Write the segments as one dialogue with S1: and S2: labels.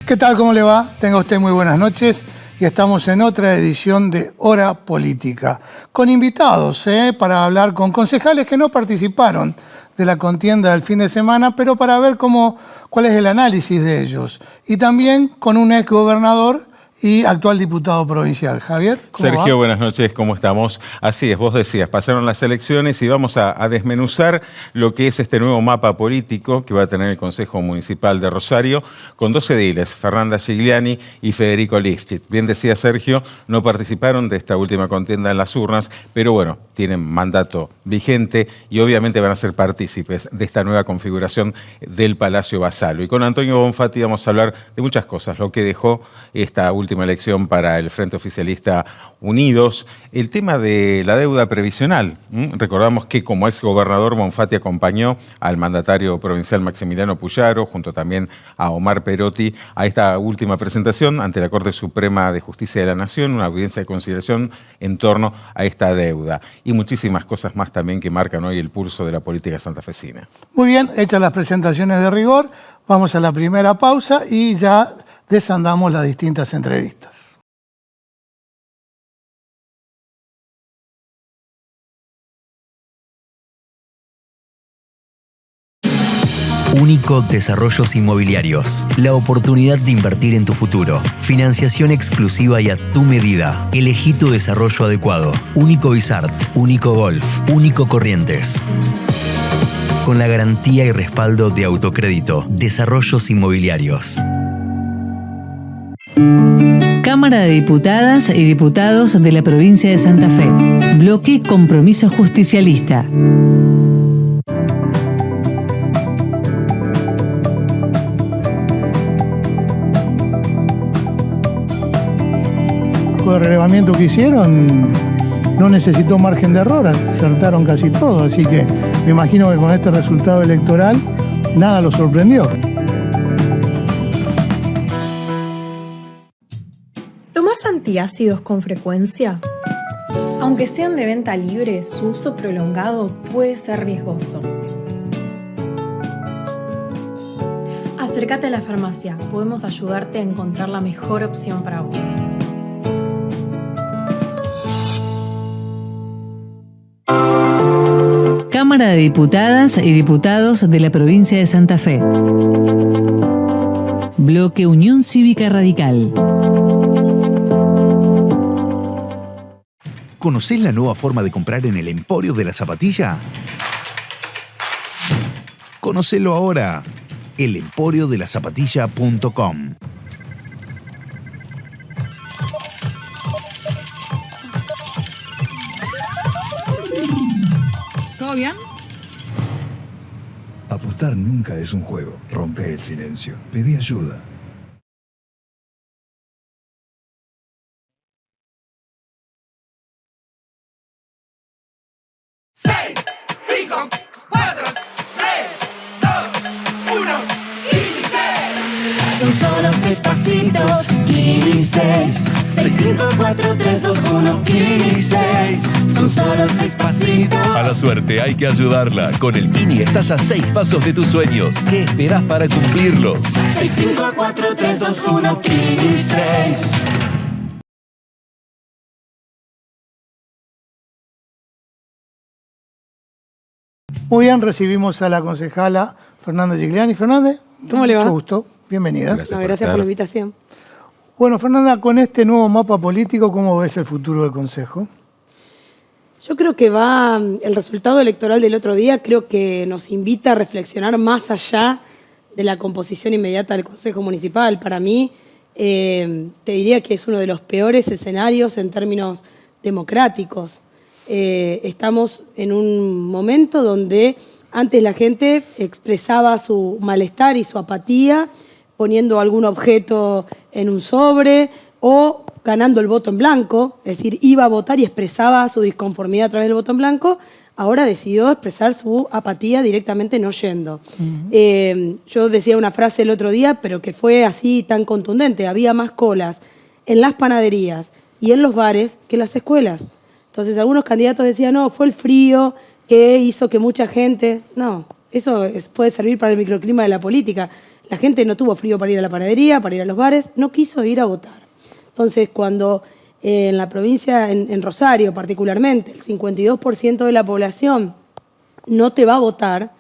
S1: ¿Qué tal? ¿Cómo le va? Tenga usted muy buenas noches y estamos en otra edición de Hora Política, con invitados para hablar con concejales que no participaron de la contienda del fin de semana, pero para ver cuál es el análisis de ellos. Y también con un ex gobernador y actual diputado provincial. Javier, ¿cómo va?
S2: Sergio, buenas noches, ¿cómo estamos? Así es, vos decías, pasaron las elecciones y vamos a desmenuzar lo que es este nuevo mapa político que va a tener el Consejo Municipal de Rosario con dos ediles, Fernanda Gigliani y Federico Lifchit. Bien decía Sergio, no participaron de esta última contienda en las urnas, pero bueno, tienen mandato vigente y obviamente van a ser partícipes de esta nueva configuración del Palacio Basalo. Y con Antonio Bonfatti vamos a hablar de muchas cosas, lo que dejó esta última elección para el Frente Oficialista Unidos, el tema de la deuda previsional. Recordamos que como ex gobernador Bonfatti acompañó al mandatario provincial Maximiliano Puyaro, junto también a Omar Perotti, a esta última presentación ante la Corte Suprema de Justicia de la Nación, una audiencia de conciliación en torno a esta deuda. Y muchísimas cosas más también que marcan hoy el pulso de la política santafesina.
S1: Muy bien, hechas las presentaciones de rigor, vamos a la primera pausa y ya desandamos las distintas entrevistas.
S3: Único Desarrollos Inmobiliarios. La oportunidad de invertir en tu futuro. Financiación exclusiva y a tu medida. Elegí tu desarrollo adecuado. Único Bizart, Único Golf, Único Corrientes. Con la garantía y respaldo de Autocrédito. Desarrollos Inmobiliarios.
S4: Cámara de Diputadas y Diputados de la Provincia de Santa Fe. Bloque Compromiso Justicialista.
S1: El relevamiento que hicieron no necesitó margen de error, acertaron casi todo, así que me imagino que con este resultado electoral nada los sorprendió.
S5: ¿Tomás antiácidos con frecuencia? Aunque sean de venta libre, su uso prolongado puede ser riesgoso. Acércate a la farmacia, podemos ayudarte a encontrar la mejor opción para vos.
S4: Cámara de Diputadas y Diputados de la Provincia de Santa Fe. Bloque Unión Cívica Radical.
S6: ¿Conocés la nueva forma de comprar en el Emporio de la Zapatilla? Conocelo ahora. elemporiodelaZapatilla.com.
S4: ¿Todo bien?
S7: Apostar nunca es un juego. Rompe el silencio. Pedí ayuda.
S8: Son solo 6 pasitos, Kini 6. 6, 5, 4, 3, 2, 1, Kini 6. Son solo 6 pasitos.
S9: A la suerte hay que ayudarla. Con el Kini estás a 6 pasos de tus sueños. ¿Qué esperás para cumplirlos?
S8: 6, 5, 4, 3, 2, 1, Kini 6.
S1: Muy bien, recibimos a la concejala Fernanda Gigliani. Fernanda,
S10: ¿cómo le va?
S1: Mucho gusto, bienvenida.
S10: Gracias por la invitación.
S1: Bueno, Fernanda, con este nuevo mapa político, ¿cómo ves el futuro del Consejo?
S10: Yo creo que el resultado electoral del otro día creo que nos invita a reflexionar más allá de la composición inmediata del Consejo Municipal. Para mí, te diría que es uno de los peores escenarios en términos democráticos. Estamos en un momento donde antes la gente expresaba su malestar y su apatía poniendo algún objeto en un sobre o ganando el voto en blanco, es decir, iba a votar y expresaba su disconformidad a través del voto en blanco. Ahora decidió expresar su apatía directamente no yendo. Yo decía una frase el otro día, pero que fue así tan contundente. Había más colas en las panaderías y en los bares que en las escuelas. Entonces algunos candidatos decían, no, fue el frío que hizo que mucha gente... No, eso puede servir para el microclima de la política. La gente no tuvo frío para ir a la panadería, para ir a los bares, no quiso ir a votar. Entonces, cuando en la provincia, en Rosario particularmente, el 52% de la población no te va a votar,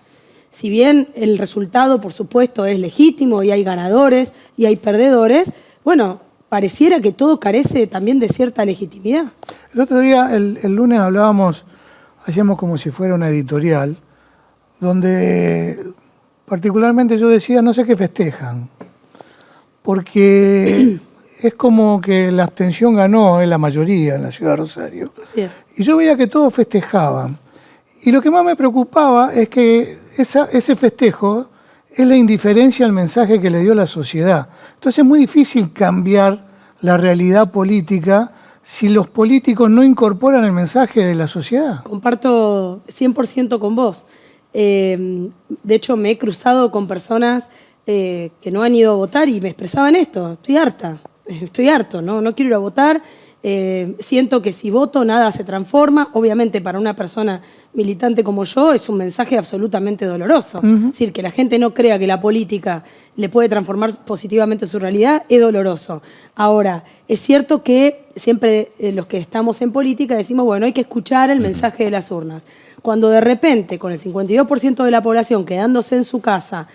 S10: si bien el resultado, por supuesto, es legítimo y hay ganadores y hay perdedores, bueno, pareciera que todo carece también de cierta legitimidad.
S1: El otro día, el lunes, hacíamos como si fuera una editorial, donde particularmente yo decía, no sé qué festejan, porque es como que la abstención ganó en la mayoría en la ciudad de Rosario.
S10: Así es.
S1: Y yo veía que todos festejaban. Y lo que más me preocupaba es que ese festejo es la indiferencia al mensaje que le dio la sociedad. Entonces es muy difícil cambiar la realidad política si los políticos no incorporan el mensaje de la sociedad.
S10: Comparto 100% con vos. De hecho, me he cruzado con personas que no han ido a votar y me expresaban esto: estoy harto, no quiero ir a votar, siento que si voto nada se transforma. Obviamente para una persona militante como yo es un mensaje absolutamente doloroso. Es decir, que la gente no crea que la política le puede transformar positivamente su realidad es doloroso. Ahora, es cierto que siempre los que estamos en política decimos, bueno, hay que escuchar el mensaje de las urnas. Cuando de repente, con el 52% de la población quedándose en su casa,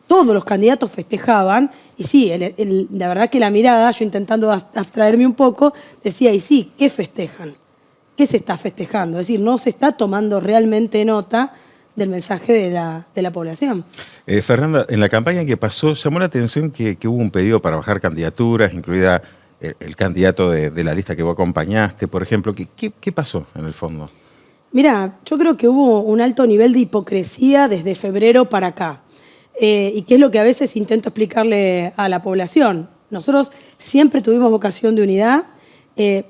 S10: todos los candidatos festejaban, y sí, la verdad que la mirada, yo intentando abstraerme un poco, decía, y sí, ¿qué festejan? ¿Qué se está festejando? Es decir, no se está tomando realmente nota del mensaje de la población.
S2: Fernanda, en la campaña que pasó, llamó la atención que hubo un pedido para bajar candidaturas, incluida el candidato de la lista que vos acompañaste, por ejemplo. ¿Qué pasó en el fondo?
S10: Mira, yo creo que hubo un alto nivel de hipocresía desde febrero para acá. Y que es lo que a veces intento explicarle a la población. Nosotros siempre tuvimos vocación de unidad,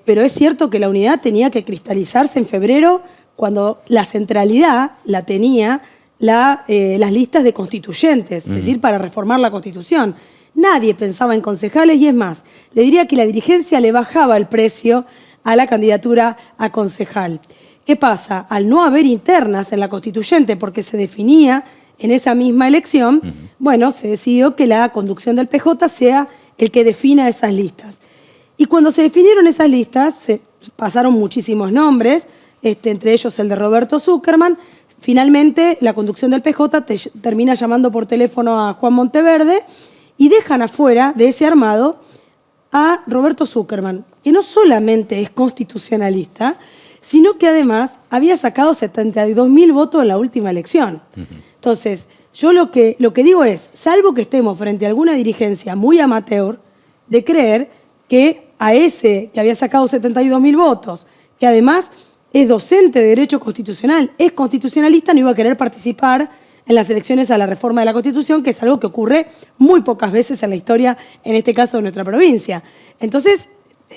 S10: pero es cierto que la unidad tenía que cristalizarse en febrero cuando la centralidad la tenía las listas de constituyentes, es decir, para reformar la Constitución. Nadie pensaba en concejales y es más, le diría que la dirigencia le bajaba el precio a la candidatura a concejal. ¿Qué pasa? Al no haber internas en la constituyente, porque se definía en esa misma elección, bueno, se decidió que la conducción del PJ sea el que defina esas listas. Y cuando se definieron esas listas, se pasaron muchísimos nombres, entre ellos el de Roberto Zuckerman. Finalmente, la conducción del PJ termina llamando por teléfono a Juan Monteverde y dejan afuera de ese armado a Roberto Zuckerman, que no solamente es constitucionalista, sino que además había sacado 72.000 votos en la última elección. Entonces, yo lo que digo es, salvo que estemos frente a alguna dirigencia muy amateur, de creer que a ese que había sacado 72.000 votos, que además es docente de Derecho Constitucional, es constitucionalista, no iba a querer participar en las elecciones a la reforma de la Constitución, que es algo que ocurre muy pocas veces en la historia, en este caso de nuestra provincia. Entonces,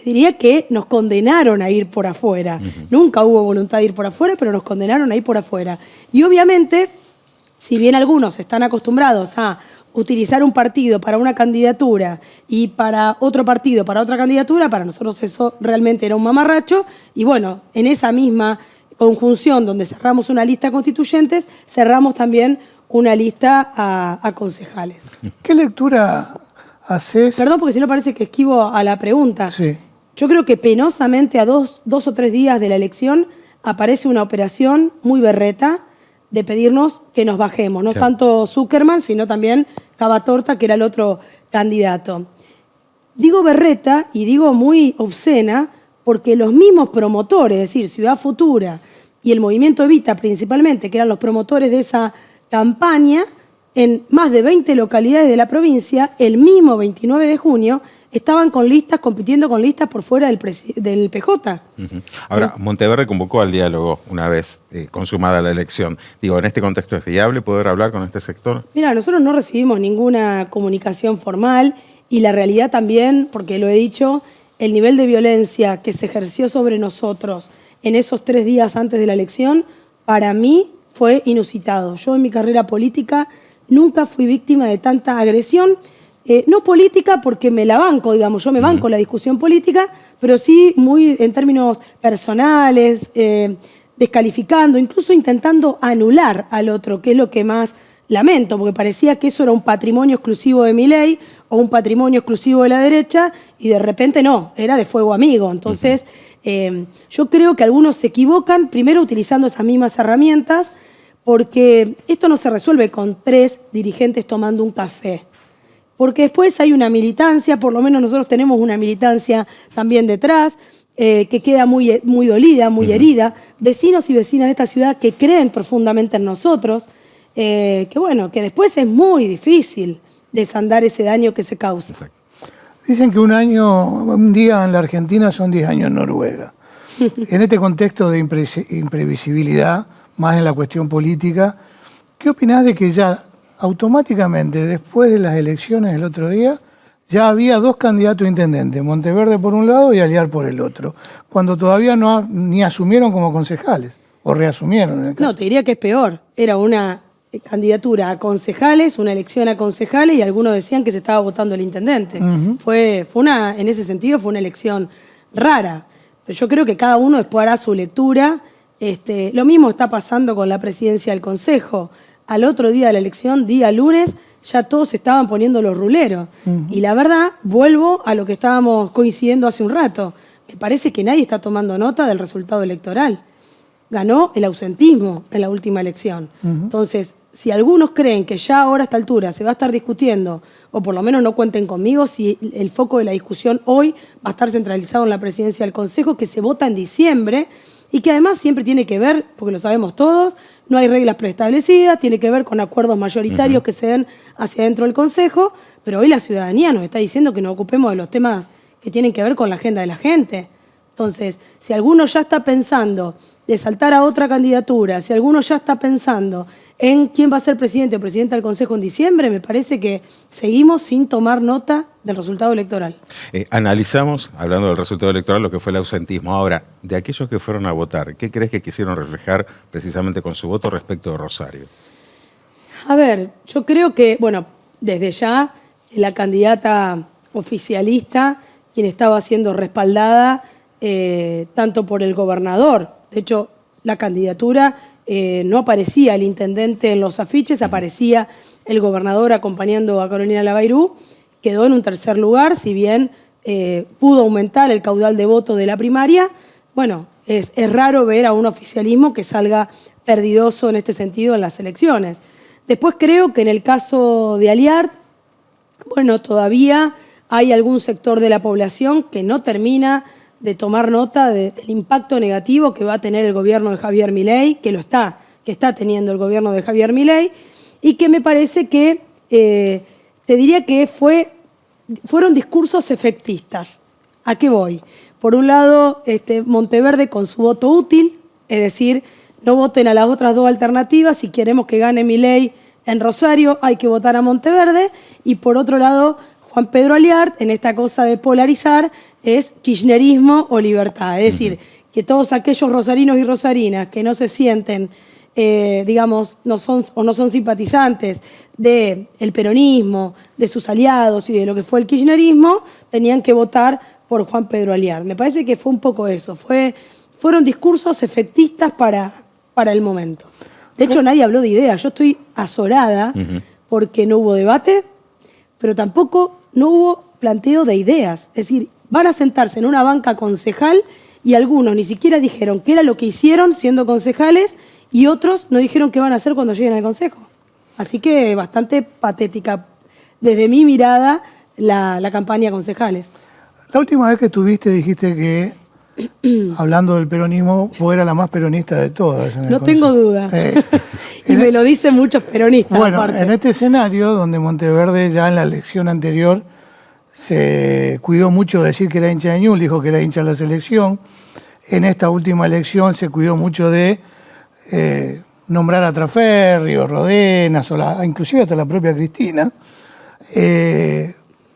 S10: diría que nos condenaron a ir por afuera. Nunca hubo voluntad de ir por afuera, pero nos condenaron a ir por afuera. Y obviamente, si bien algunos están acostumbrados a utilizar un partido para una candidatura y para otro partido para otra candidatura, para nosotros eso realmente era un mamarracho. Y bueno, en esa misma conjunción donde cerramos una lista de constituyentes, cerramos también una lista a concejales.
S1: ¿Qué lectura haces?
S10: Perdón, porque si no parece que esquivo a la pregunta.
S1: Sí.
S10: Yo creo que penosamente a dos o tres días de la elección aparece una operación muy berreta de pedirnos que nos bajemos. No tanto Zuckerman, sino también Cavatorta, que era el otro candidato. Digo berreta y digo muy obscena porque los mismos promotores, es decir, Ciudad Futura y el Movimiento Evita principalmente, que eran los promotores de esa campaña, en más de 20 localidades de la provincia, el mismo 29 de junio, estaban con listas, compitiendo con listas por fuera del PJ.
S2: Ahora, Monteverde convocó al diálogo una vez consumada la elección. Digo, ¿en este contexto es viable poder hablar con este sector?
S10: Mira, nosotros no recibimos ninguna comunicación formal y la realidad también, porque lo he dicho, el nivel de violencia que se ejerció sobre nosotros en esos 3 días antes de la elección, para mí fue inusitado. Yo en mi carrera política nunca fui víctima de tanta agresión. No política porque me la banco, digamos, yo me banco la discusión política, pero sí muy en términos personales, descalificando, incluso intentando anular al otro, que es lo que más lamento, porque parecía que eso era un patrimonio exclusivo de Milei o un patrimonio exclusivo de la derecha, y de repente no, era de fuego amigo. Entonces, yo creo que algunos se equivocan, primero utilizando esas mismas herramientas, porque esto no se resuelve con 3 dirigentes tomando un café. Porque después hay una militancia, por lo menos nosotros tenemos una militancia también detrás, que queda muy, muy dolida, muy herida. Vecinos y vecinas de esta ciudad que creen profundamente en nosotros, que bueno, que después es muy difícil desandar ese daño que se causa.
S1: Dicen que un día en la Argentina son 10 años en Noruega. En este contexto de imprevisibilidad, más en la cuestión política, ¿qué opinás de que ya automáticamente, después de las elecciones del otro día, ya había 2 candidatos a intendente, Monteverde por un lado y Aliar por el otro, cuando todavía ni asumieron como concejales, o reasumieron en el caso?
S10: No, te diría que es peor. Era una candidatura a concejales, una elección a concejales, y algunos decían que se estaba votando el intendente. En ese sentido fue una elección rara. Pero yo creo que cada uno después hará su lectura. Lo mismo está pasando con la presidencia del Consejo. Al otro día de la elección, día lunes, ya todos estaban poniendo los ruleros. Y la verdad, vuelvo a lo que estábamos coincidiendo hace un rato. Me parece que nadie está tomando nota del resultado electoral. Ganó el ausentismo en la última elección. Entonces, si algunos creen que ya ahora a esta altura se va a estar discutiendo, o por lo menos no cuenten conmigo, si el foco de la discusión hoy va a estar centralizado en la presidencia del Consejo, que se vota en diciembre, y que además siempre tiene que ver, porque lo sabemos todos, no hay reglas preestablecidas, tiene que ver con acuerdos mayoritarios que se den hacia dentro del Consejo, pero hoy la ciudadanía nos está diciendo que nos ocupemos de los temas que tienen que ver con la agenda de la gente. Entonces, si alguno ya está pensando de saltar a otra candidatura, si alguno ya está pensando en quién va a ser presidente o presidenta del Consejo en diciembre, me parece que seguimos sin tomar nota del resultado electoral.
S2: Analizamos, hablando del resultado electoral, lo que fue el ausentismo. Ahora, de aquellos que fueron a votar, ¿qué crees que quisieron reflejar precisamente con su voto respecto de Rosario?
S10: A ver, yo creo que, bueno, desde ya la candidata oficialista, quien estaba siendo respaldada tanto por el gobernador, de hecho, la candidatura no aparecía el intendente en los afiches, aparecía el gobernador acompañando a Carolina Labairú, quedó en un tercer lugar, si bien pudo aumentar el caudal de voto de la primaria. Bueno, es raro ver a un oficialismo que salga perdidoso en este sentido en las elecciones. Después creo que en el caso de Aliart, bueno, todavía hay algún sector de la población que no termina de tomar nota del impacto negativo que va a tener el gobierno de Javier Milei, que está teniendo el gobierno de Javier Milei, y que me parece que, te diría que fueron discursos efectistas. ¿A qué voy? Por un lado, Monteverde con su voto útil, es decir, no voten a las otras 2 alternativas, si queremos que gane Milei en Rosario hay que votar a Monteverde, y por otro lado, Juan Pedro Aliart, en esta cosa de polarizar, es kirchnerismo o libertad. Es decir, que todos aquellos rosarinos y rosarinas que no se sienten, digamos, no son simpatizantes del peronismo, de sus aliados y de lo que fue el kirchnerismo, tenían que votar por Juan Pedro Aliart. Me parece que fue un poco eso. Fueron discursos efectistas para el momento. De hecho, nadie habló de ideas. Yo estoy azorada porque no hubo debate, pero tampoco no hubo planteo de ideas. Es decir, van a sentarse en una banca concejal y algunos ni siquiera dijeron qué era lo que hicieron siendo concejales y otros no dijeron qué van a hacer cuando lleguen al consejo. Así que bastante patética, desde mi mirada, la campaña concejales.
S1: La última vez que estuviste dijiste que, hablando del peronismo, vos eras la más peronista de todas.
S10: No tengo duda. Y me lo dicen muchos peronistas.
S1: Bueno,
S10: aparte.
S1: En este escenario, donde Monteverde ya en la elección anterior se cuidó mucho de decir que era hincha de Ñul, dijo que era hincha de la selección. En esta última elección se cuidó mucho de nombrar a Traferrio, Rodenas, inclusive hasta la propia Cristina.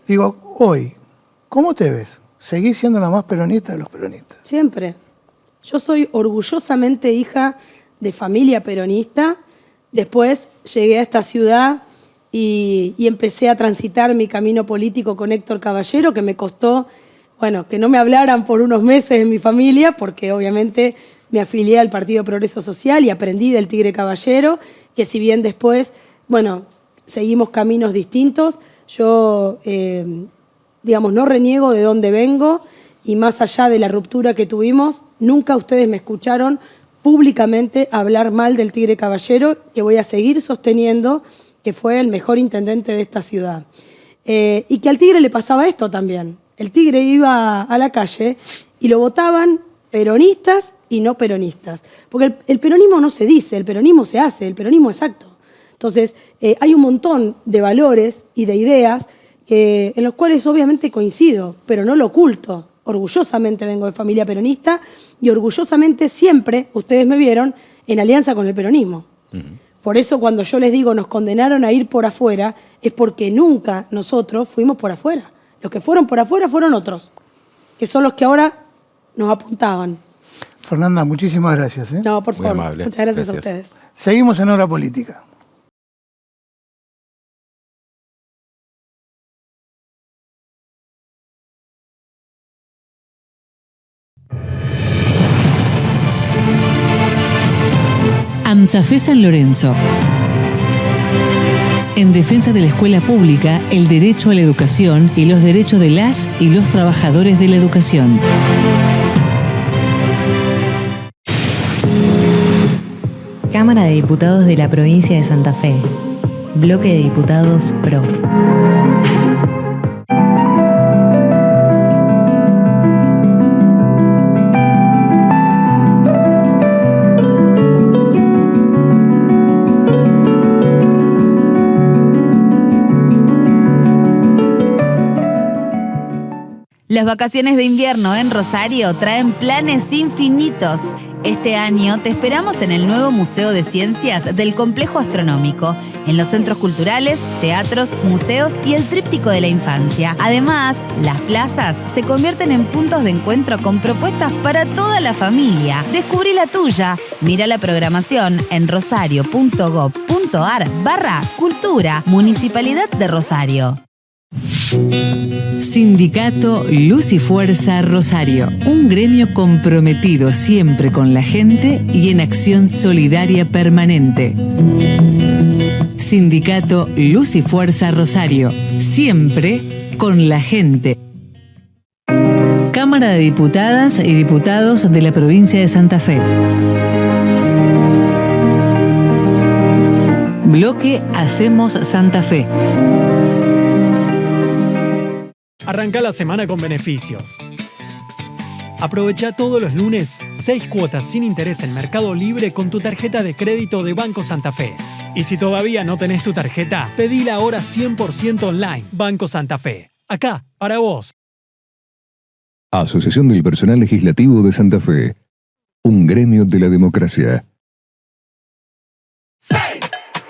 S1: Digo, hoy, ¿cómo te ves? ¿Seguís siendo la más peronista de los peronistas?
S10: Siempre. Yo soy orgullosamente hija de familia peronista. Después llegué a esta ciudad y empecé a transitar mi camino político con Héctor Caballero, que me costó, bueno, que no me hablaran por unos meses en mi familia, porque obviamente me afilié al Partido Progreso Social y aprendí del Tigre Caballero, que si bien después bueno, seguimos caminos distintos. Yo, digamos, no reniego de dónde vengo y más allá de la ruptura que tuvimos, nunca ustedes me escucharon públicamente hablar mal del Tigre Caballero, que voy a seguir sosteniendo que fue el mejor intendente de esta ciudad. Y que al Tigre le pasaba esto también. El Tigre iba a la calle y lo votaban peronistas y no peronistas. Porque el peronismo no se dice, el peronismo se hace, el peronismo es acto. Entonces, hay un montón de valores y de ideas en los cuales obviamente coincido, pero no lo oculto. Orgullosamente vengo de familia peronista y orgullosamente siempre, ustedes me vieron, en alianza con el peronismo. Por eso cuando yo les digo nos condenaron a ir por afuera, es porque nunca nosotros fuimos por afuera. Los que fueron por afuera fueron otros, que son los que ahora nos apuntaban.
S1: Fernanda, muchísimas gracias.
S10: No, por favor.
S2: Muy amable.
S10: Muchas gracias a ustedes.
S1: Seguimos en Hora Política.
S4: AMSAFE San Lorenzo. En defensa de la escuela pública, el derecho a la educación y los derechos de las y los trabajadores de la educación.
S11: Cámara de Diputados de la Provincia de Santa Fe. Bloque de Diputados PRO.
S12: Las vacaciones de invierno en Rosario traen planes infinitos. Este año te esperamos en el nuevo Museo de Ciencias del Complejo Astronómico, en los centros culturales, teatros, museos y el Tríptico de la Infancia. Además, las plazas se convierten en puntos de encuentro con propuestas para toda la familia. Descubrí la tuya. Mira la programación en rosario.gov.ar/cultura, Municipalidad de Rosario.
S4: Sindicato Luz y Fuerza Rosario, un gremio comprometido siempre con la gente y en acción solidaria permanente. Sindicato Luz y Fuerza Rosario, siempre con la gente. Cámara de Diputadas y Diputados de la Provincia de Santa Fe. Bloque Hacemos Santa Fe.
S13: Arranca la semana con beneficios. Aprovecha todos los lunes 6 cuotas sin interés en Mercado Libre con tu tarjeta de crédito de Banco Santa Fe. Y si todavía no tenés tu tarjeta, pedila ahora 100% online. Banco Santa Fe. Acá, para vos.
S14: Asociación del Personal Legislativo de Santa Fe. Un gremio de la democracia.
S8: 6,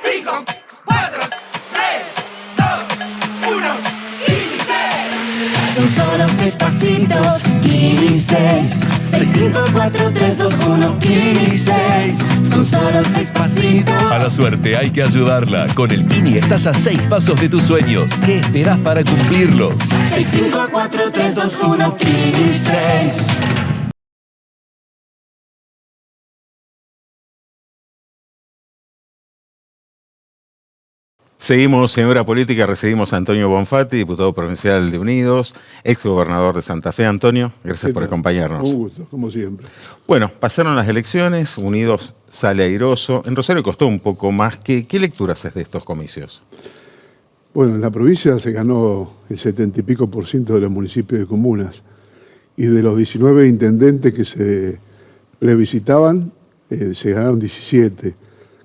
S8: 5, 4, 3, 2, 1, ¡inicie! Son solo 6 pasitos, 6, 5, 4, 3, 2, 1, 6. Son solo 6 pasitos.
S9: A la suerte hay que ayudarla. Con el Kini estás a 6 pasos de tus sueños. ¿Qué esperás para cumplirlos?
S8: 6, 5, 4, 3, 2, 1, 6.
S2: Seguimos en Hora Política, recibimos a Antonio Bonfatti, diputado provincial de Unidos, ex gobernador de Santa Fe. Antonio, gracias por acompañarnos.
S15: Un gusto, como siempre.
S2: Bueno, pasaron las elecciones, Unidos sale airoso. En Rosario costó un poco más. ¿Qué lectura haces de estos comicios?
S15: Bueno, en la provincia se ganó el 70 y pico % de los municipios y comunas. Y de los 19 intendentes que se plebiscitaban, se ganaron 17.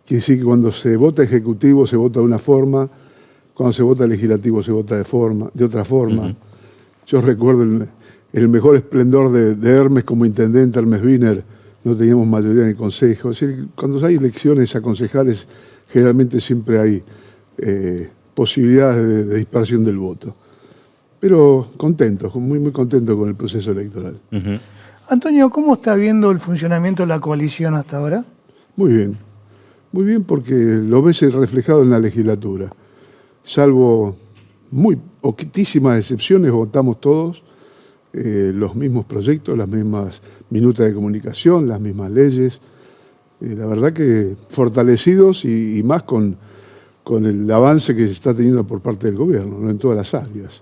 S15: Quiere decir que cuando se vota ejecutivo se vota de una forma, cuando se vota legislativo se vota de otra forma. Yo recuerdo el mejor esplendor de Hermes como intendente, Hermes Wiener, no teníamos mayoría en el consejo. Es decir, cuando hay elecciones a concejales, generalmente siempre hay posibilidades de dispersión del voto. Pero contento, muy, muy contento con el proceso electoral.
S1: Antonio, ¿cómo está viendo el funcionamiento de la coalición hasta ahora?
S15: Muy bien. Muy bien, porque lo ves reflejado en la legislatura. Salvo muy poquitísimas excepciones, votamos todos los mismos proyectos, las mismas minutas de comunicación, las mismas leyes. La verdad que fortalecidos y más con con el avance que se está teniendo por parte del gobierno, ¿no? En todas las áreas.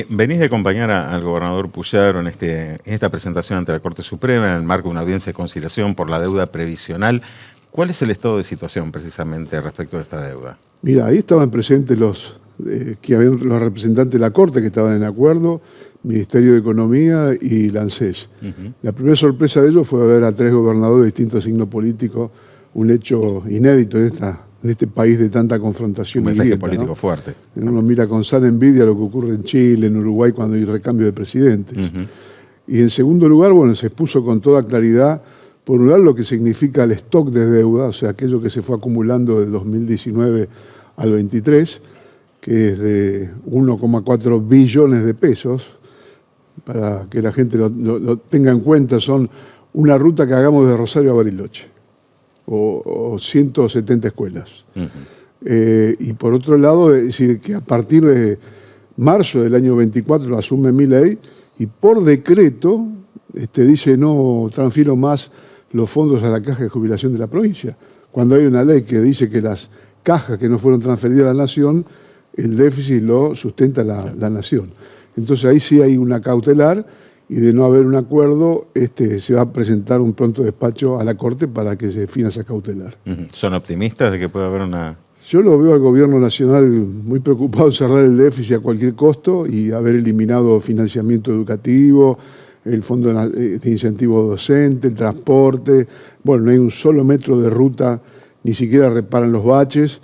S2: Venís de acompañar al gobernador Puyaro en esta presentación ante la Corte Suprema en el marco de una audiencia de conciliación por la deuda previsional. ¿Cuál es el estado de situación precisamente respecto de esta deuda?
S15: Mira, ahí estaban presentes los representantes de la Corte que estaban en acuerdo, Ministerio de Economía y la ANSES. La primera sorpresa de ellos fue ver a 3 gobernadores de distintos signos políticos, un hecho inédito en este país de tanta confrontación.
S2: Un mensaje político, ¿no? Fuerte.
S15: Uno mira con sana envidia lo que ocurre en Chile, en Uruguay, cuando hay recambio de presidentes. Y en segundo lugar, bueno, se expuso con toda claridad, por un lado, lo que significa el stock de deuda, o sea, aquello que se fue acumulando del 2019 al 23, que es de 1,4 billones de pesos. Para que la gente lo tenga en cuenta, son una ruta que hagamos de Rosario a Bariloche, o 170 escuelas. Y por otro lado, es decir, que a partir de marzo del año 24 lo asume Milei y por decreto dice no transfiero más los fondos a la caja de jubilación de la provincia. Cuando hay una ley que dice que las cajas que no fueron transferidas a la nación, el déficit lo sustenta la nación. Entonces ahí sí hay una cautelar y de no haber un acuerdo se va a presentar un pronto despacho a la Corte para que se defina esa cautelar.
S2: ¿Son optimistas de que pueda haber una...?
S15: Yo lo veo al gobierno nacional muy preocupado en cerrar el déficit a cualquier costo y haber eliminado financiamiento educativo, el fondo de incentivo docente, el transporte. Bueno, no hay un solo metro de ruta, ni siquiera reparan los baches.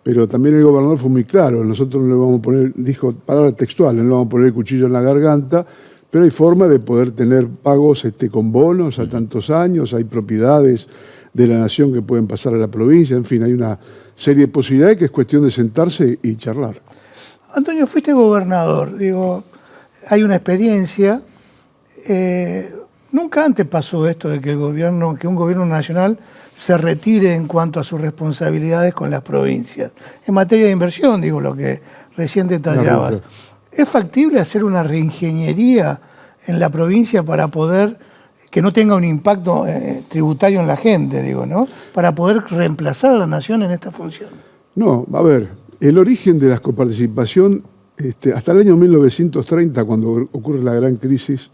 S15: Pero también el gobernador fue muy claro, nosotros no le vamos a poner, dijo palabras textuales, no le vamos a poner el cuchillo en la garganta, pero hay forma de poder tener pagos con bonos a tantos años, hay propiedades de la nación que pueden pasar a la provincia, en fin, hay una serie de posibilidades que es cuestión de sentarse y charlar.
S1: Antonio, fuiste gobernador, digo, hay una experiencia, nunca antes pasó esto de que un gobierno nacional se retire en cuanto a sus responsabilidades con las provincias. En materia de inversión, digo, lo que recién detallabas. ¿Es factible hacer una reingeniería en la provincia para poder, que no tenga un impacto tributario en la gente, digo, ¿no? Para poder reemplazar a la nación en esta función?
S15: No, a ver, el origen de la coparticipación, hasta el año 1930, cuando ocurre la gran crisis,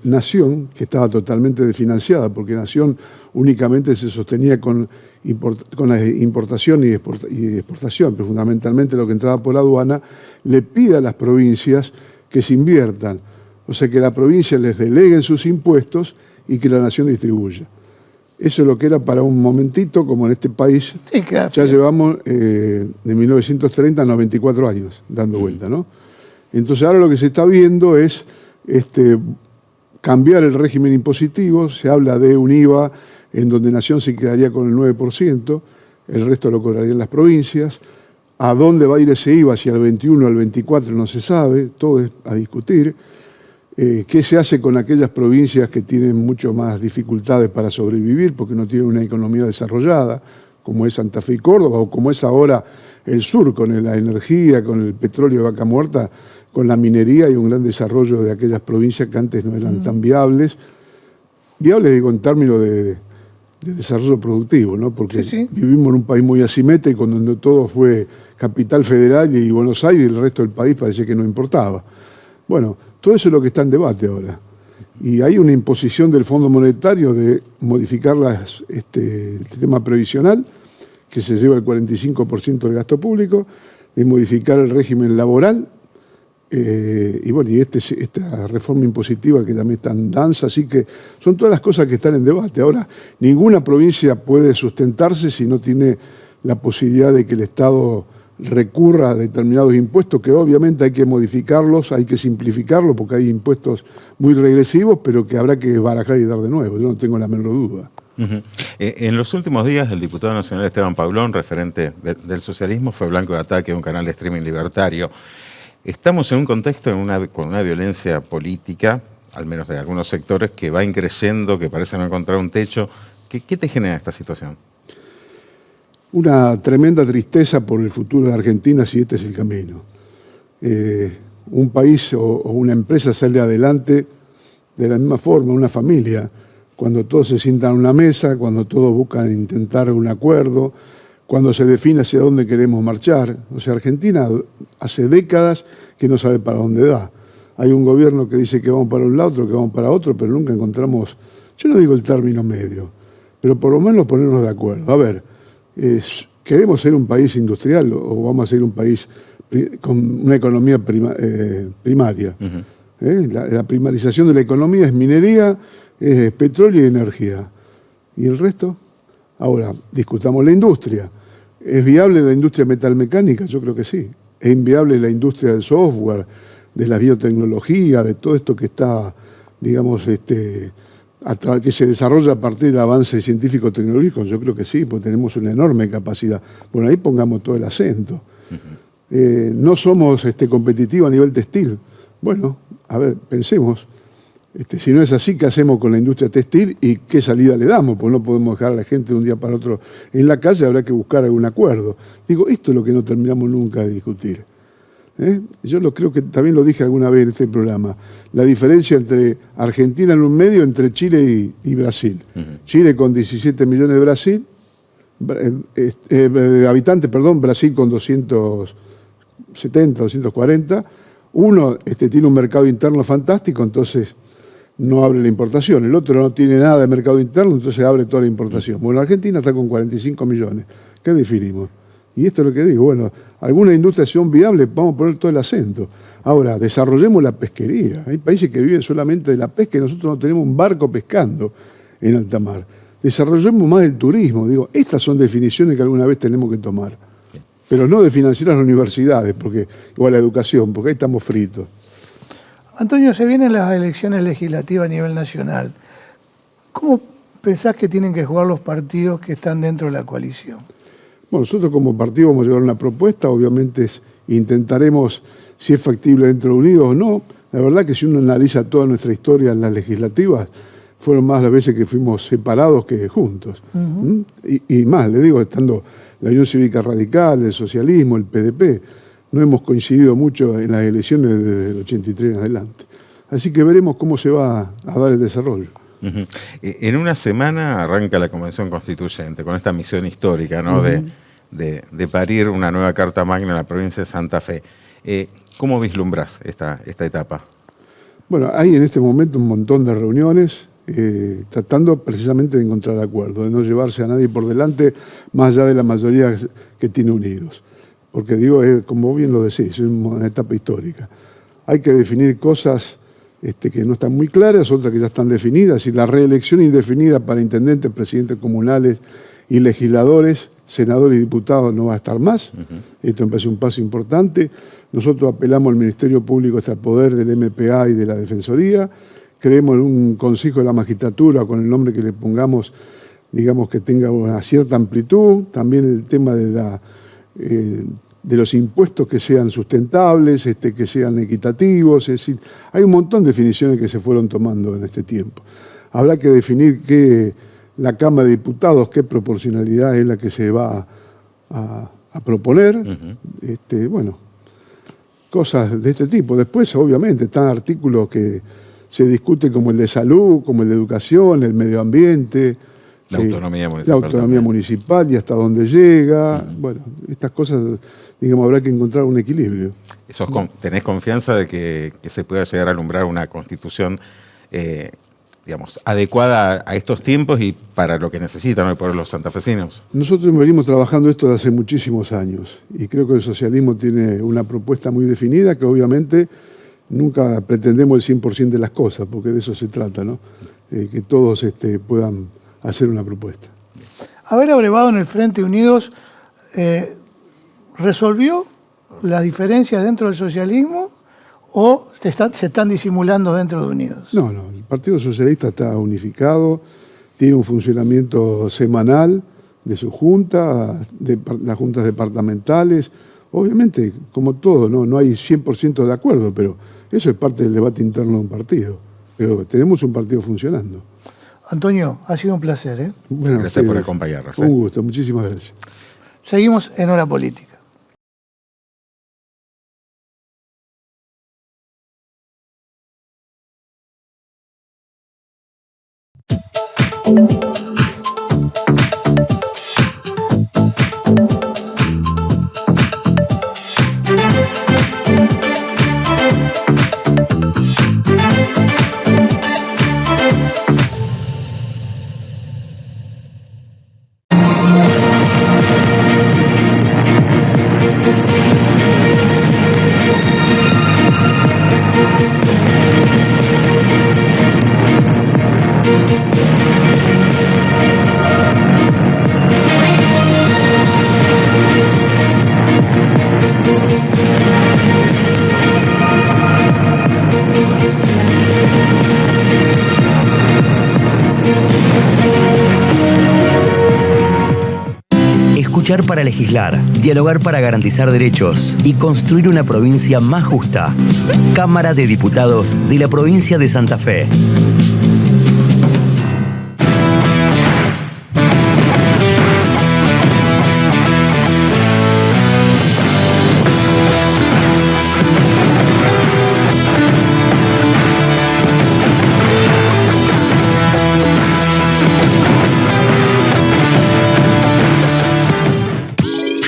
S15: Nación, que estaba totalmente desfinanciada, porque Nación únicamente se sostenía con la importación y exportación, pero fundamentalmente lo que entraba por la aduana, le pide a las provincias que se inviertan, o sea, que la provincia les delegue sus impuestos y que la Nación distribuya. Eso es lo que era para un momentito, como en este país, sí, ya llevamos de 1930 a 94 años dando vuelta, ¿no? Entonces ahora lo que se está viendo es cambiar el régimen impositivo, se habla de un IVA en donde Nación se quedaría con el 9%, el resto lo cobrarían las provincias. ¿A dónde va a ir ese IVA? Si al 21 o al 24 no se sabe, todo es a discutir. ¿Qué se hace con aquellas provincias que tienen mucho más dificultades para sobrevivir porque no tienen una economía desarrollada, como es Santa Fe y Córdoba, o como es ahora el sur, con la energía, con el petróleo de vaca muerta, con la minería y un gran desarrollo de aquellas provincias que antes no eran tan viables? Viables, digo, en términos de desarrollo productivo, ¿no? Porque vivimos en un país muy asimétrico, donde todo fue capital federal y Buenos Aires, y el resto del país parecía que no importaba. Bueno, todo eso es lo que está en debate ahora. Y hay una imposición del Fondo Monetario de modificar el sistema previsional, que se lleva el 45% del gasto público, de modificar el régimen laboral, y bueno, y esta reforma impositiva que también está en danza, así que son todas las cosas que están en debate. Ahora, ninguna provincia puede sustentarse si no tiene la posibilidad de que el Estado recurra a determinados impuestos, que obviamente hay que modificarlos, hay que simplificarlos, porque hay impuestos muy regresivos, pero que habrá que barajar y dar de nuevo, yo no tengo la menor duda.
S2: En los últimos días, el diputado nacional Esteban Paulón, referente del socialismo, fue blanco de ataque de un canal de streaming libertario. Estamos en un contexto con una violencia política, al menos de algunos sectores, que va increciendo, que parece no encontrar un techo. ¿Qué te genera esta situación?
S15: Una tremenda tristeza por el futuro de Argentina si este es el camino. Un país o una empresa sale adelante de la misma forma, una familia, cuando todos se sientan a una mesa, cuando todos buscan intentar un acuerdo, cuando se define hacia dónde queremos marchar. O sea, Argentina hace décadas que no sabe para dónde da. Hay un gobierno que dice que vamos para un lado, otro que vamos para otro, pero nunca encontramos, yo no digo el término medio, pero por lo menos ponernos de acuerdo. A ver, ¿queremos ser un país industrial o vamos a ser un país con una economía primaria? La primarización de la economía es minería, es petróleo y energía. ¿Y el resto? Ahora, discutamos la industria. ¿Es viable la industria metalmecánica? Yo creo que sí. ¿Es inviable la industria del software, de la biotecnología, de todo esto que está, digamos, que se desarrolla a partir del avance científico-tecnológico? Yo creo que sí, porque tenemos una enorme capacidad. Bueno, ahí pongamos todo el acento. No somos competitivos a nivel textil. Bueno, a ver, pensemos. Si no es así, ¿qué hacemos con la industria textil y qué salida le damos? Pues no podemos dejar a la gente de un día para otro en la calle, habrá que buscar algún acuerdo. Digo, esto es lo que no terminamos nunca de discutir. Yo creo que también lo dije alguna vez en este programa, la diferencia entre Argentina en un medio, entre Chile y Brasil. Chile con 17 millones de habitantes, Brasil con 270, 240. Uno tiene un mercado interno fantástico, entonces no abre la importación. El otro no tiene nada de mercado interno, entonces abre toda la importación. Bueno, Argentina está con 45 millones. ¿Qué definimos? Y esto es lo que digo. Bueno, algunas industrias son viables, vamos a poner todo el acento. Ahora, desarrollemos la pesquería. Hay países que viven solamente de la pesca y nosotros no tenemos un barco pescando en alta mar. Desarrollemos más el turismo. Digo, estas son definiciones que alguna vez tenemos que tomar. Pero no de financiar a las universidades o a la educación, porque ahí estamos fritos.
S1: Antonio, se vienen las elecciones legislativas a nivel nacional. ¿Cómo pensás que tienen que jugar los partidos que están dentro de la coalición?
S15: Bueno, nosotros como partido vamos a llevar una propuesta, obviamente intentaremos, si es factible dentro de Unidos o no. La verdad que si uno analiza toda nuestra historia en las legislativas, fueron más las veces que fuimos separados que juntos. Y más, le digo, estando la Unión Cívica Radical, el socialismo, el PDP, no hemos coincidido mucho en las elecciones desde el 83 en adelante. Así que veremos cómo se va a dar el desarrollo.
S2: En una semana arranca la Convención Constituyente con esta misión histórica, ¿no? de parir una nueva Carta Magna en la provincia de Santa Fe. ¿Cómo vislumbras esta etapa?
S15: Bueno, hay en este momento un montón de reuniones tratando precisamente de encontrar acuerdos, de no llevarse a nadie por delante más allá de la mayoría que tiene Unidos. Porque digo, como bien lo decís, es una etapa histórica. Hay que definir cosas que no están muy claras, otras que ya están definidas, y la reelección indefinida para intendentes, presidentes comunales y legisladores, senadores y diputados no va a estar más. Esto me parece un paso importante. Nosotros apelamos al Ministerio Público hasta el poder del MPA y de la Defensoría. Creemos en un Consejo de la Magistratura, con el nombre que le pongamos, digamos que tenga una cierta amplitud. También el tema de los impuestos que sean sustentables, que sean equitativos. Es decir, hay un montón de definiciones que se fueron tomando en este tiempo. Habrá que definir la Cámara de Diputados, qué proporcionalidad es la que se va a proponer. Bueno, cosas de este tipo. Después, obviamente, están artículos que se discuten como el de salud, como el de educación, el medio ambiente.
S2: La autonomía municipal.
S15: La autonomía municipal y hasta dónde llega. Bueno, estas cosas, digamos, habrá que encontrar un equilibrio.
S2: ¿Tenés confianza de que se pueda llegar a alumbrar una constitución, digamos, adecuada a estos tiempos y para lo que necesitan hoy por los santafesinos?
S15: Nosotros venimos trabajando esto desde hace muchísimos años y creo que el socialismo tiene una propuesta muy definida que obviamente nunca pretendemos el 100% de las cosas, porque de eso se trata, ¿no? Que todos puedan hacer una propuesta.
S1: Haber abrevado en el Frente Unidos ¿resolvió las diferencias dentro del socialismo o se están disimulando dentro de Unidos?
S15: No, el Partido Socialista está unificado, tiene un funcionamiento semanal de su junta, de las juntas departamentales. Obviamente, como todo, no hay 100% de acuerdo, pero eso es parte del debate interno de un partido. Pero tenemos un partido funcionando.
S1: Antonio, ha sido un placer.
S15: Bueno,
S2: gracias por acompañarnos.
S15: Un gusto, muchísimas gracias.
S1: Seguimos en Hora Política.
S3: Escuchar para legislar, dialogar para garantizar derechos y construir una provincia más justa. Cámara de Diputados de la provincia de Santa Fe.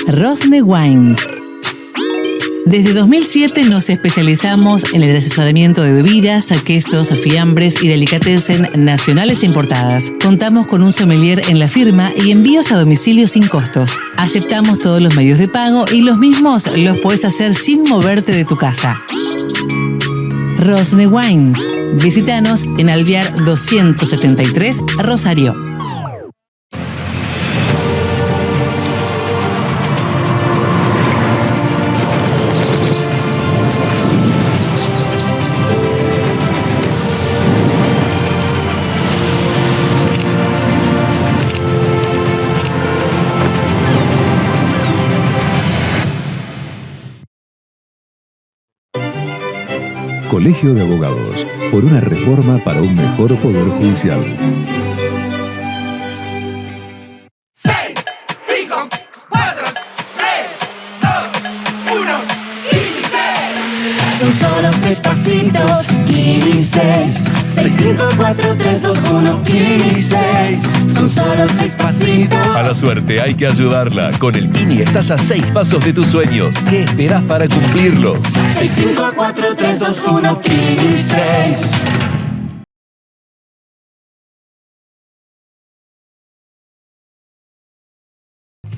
S4: Rosne Wines. Desde 2007 nos especializamos en el asesoramiento de bebidas, quesos, fiambres y delicatessen nacionales e importadas. Contamos con un sommelier en la firma y envíos a domicilio sin costos. Aceptamos todos los medios de pago y los mismos los puedes hacer sin moverte de tu casa. Rosne Wines. Visítanos en Alvear 273, Rosario.
S14: Colegio de Abogados, por una reforma para un mejor poder judicial.
S8: 6, 5, 4, 3, 2, 1, Kili 6. Son solo 6 pasitos, Kili 6. 6, 5, 4, 3, 2, 1, Kili 6. Son solo 6 pasitos.
S9: A la suerte hay que ayudarla. Con el Kini estás a 6 pasos de tus sueños. ¿Qué esperás para cumplirlos?
S8: 6, 5, 4, 3, 2, 1, Kili 6.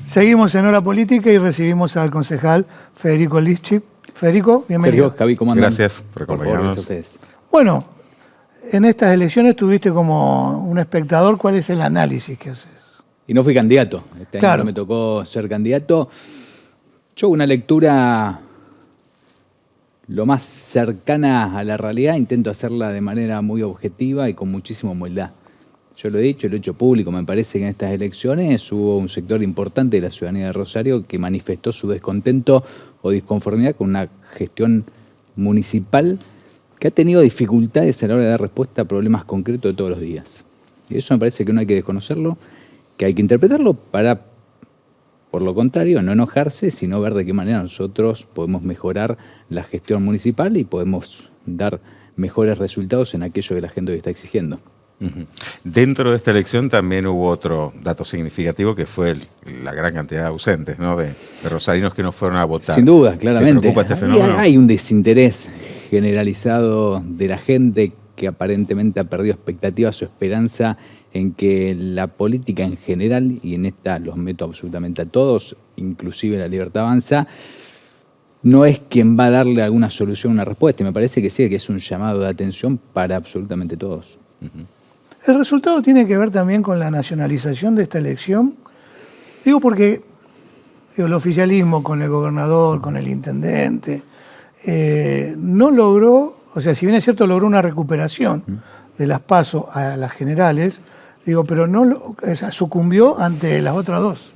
S1: Seguimos en Hora Política y recibimos al concejal Federico Lischi. Federico, bienvenido.
S16: Sergio, Javi, ¿cómo andan?
S2: Gracias por acompañarnos.
S16: Por favor, gracias a ustedes.
S1: Bueno, en estas elecciones tuviste como un espectador. ¿Cuál es el análisis que haces?
S16: Y no fui candidato. Este año
S1: Claro.
S16: no me tocó ser candidato. Yo una lectura lo más cercana a la realidad, intento hacerla de manera muy objetiva y con muchísima humildad. Yo lo he dicho, lo he hecho público, me parece que en estas elecciones hubo un sector importante de la ciudadanía de Rosario que manifestó su descontento o disconformidad con una gestión municipal que ha tenido dificultades a la hora de dar respuesta a problemas concretos de todos los días. Y eso me parece que no hay que desconocerlo, que hay que interpretarlo para, por lo contrario, no enojarse, sino ver de qué manera nosotros podemos mejorar la gestión municipal y podemos dar mejores resultados en aquello que la gente hoy está exigiendo.
S2: Dentro de esta elección también hubo otro dato significativo que fue la gran cantidad de ausentes, ¿no? de rosarinos que no fueron a votar.
S16: Sin duda, claramente.
S2: ¿Te preocupa este fenómeno?
S16: Hay un desinterés generalizado de la gente que aparentemente ha perdido expectativas o esperanza en que la política en general, y en esta los meto absolutamente a todos, inclusive la Libertad Avanza, no es quien va a darle alguna solución, una respuesta. Y me parece que sí, que es un llamado de atención para absolutamente todos.
S1: ¿El resultado tiene que ver también con la nacionalización de esta elección? Digo porque el oficialismo con el gobernador, con el intendente, no logró, o sea, si bien es cierto, logró una recuperación de las PASO a las generales, digo, pero no o sea, sucumbió ante las otras dos.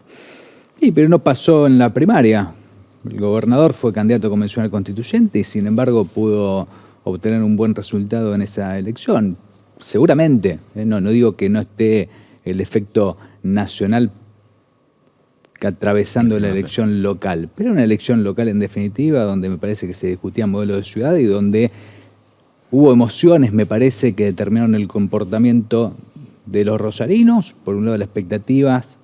S16: Sí, pero no pasó en la primaria. El gobernador fue candidato convencional constituyente y sin embargo pudo obtener un buen resultado en esa elección. Seguramente, no digo que no esté el efecto nacional atravesando la elección local, pero una elección local en definitiva donde me parece que se discutía modelo de ciudad y donde hubo emociones, me parece, que determinaron el comportamiento de los rosarinos, por un lado las expectativas